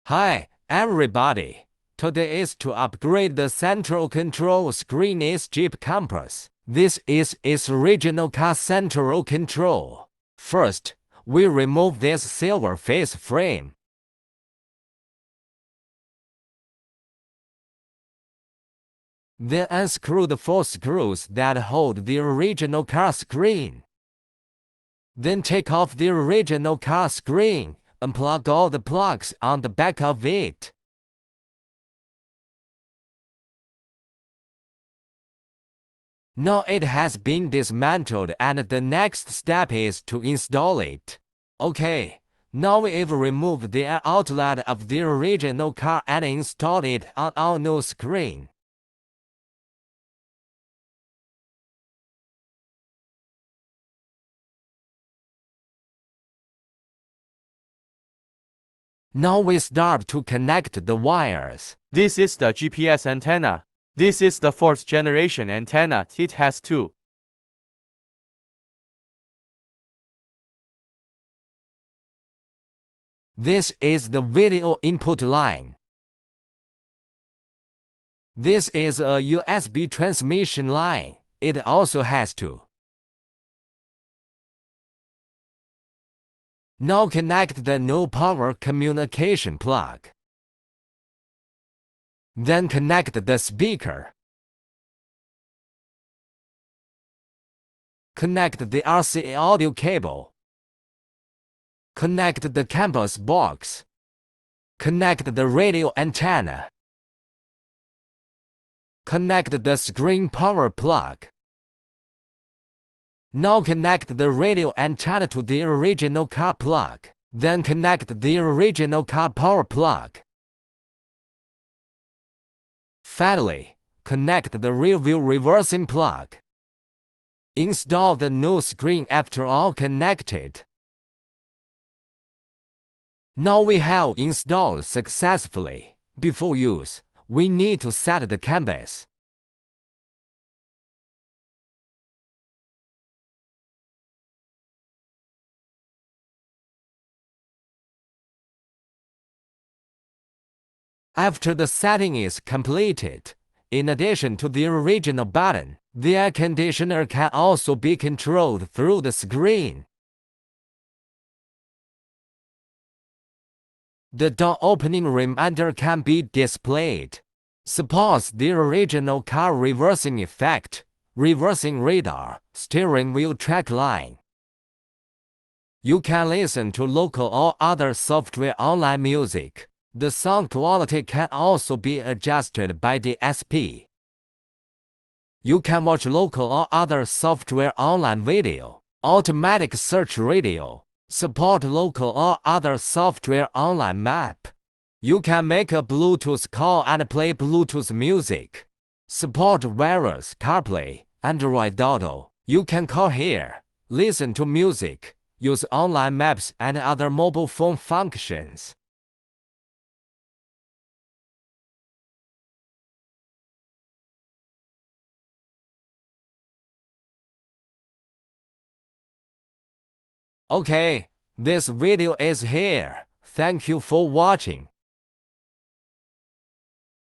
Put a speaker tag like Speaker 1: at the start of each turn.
Speaker 1: Hi, everybody. Today is to upgrade the central control screen is Jeep Compass. This is its original car central control. First, we remove this silver face frame. Then unscrew the 4 screws that hold the original car screen. Then take off the original car screen. Unplug all the plugs on the back of it. Now it has been dismantled and the next step is to install it. Okay, now we've removed the outlet of the original car and installed it on our new screen. Now we start to connect the wires.
Speaker 2: This is the GPS antenna. This is the 4th generation antenna. It has 2.
Speaker 1: This is the video input line. This is a USB transmission line. It also has 2. Now connect the no power communication plug. Then connect the speaker. Connect the RCA audio cable. Connect the campus box. Connect the radio antenna. Connect the screen power plug. Now connect the radio antenna to the original car plug. Then connect the original car power plug. Finally, connect the rear view reversing plug. Install the new screen after all connected. Now we have installed successfully. Before use, we need to set the canvas. After the setting is completed, in addition to the original button, the air conditioner can also be controlled through the screen. The door opening reminder can be displayed. Supports the original car reversing effect, reversing radar, steering wheel track line. You can listen to local or other software online music. The sound quality can also be adjusted by the SP. You can watch local or other software online video. Automatic search radio. Support local or other software online map. You can make a Bluetooth call and play Bluetooth music. Support various Carplay, Android Auto. You can call here, listen to music, use online maps and other mobile phone functions. Okay, this video is here. Thank you for watching.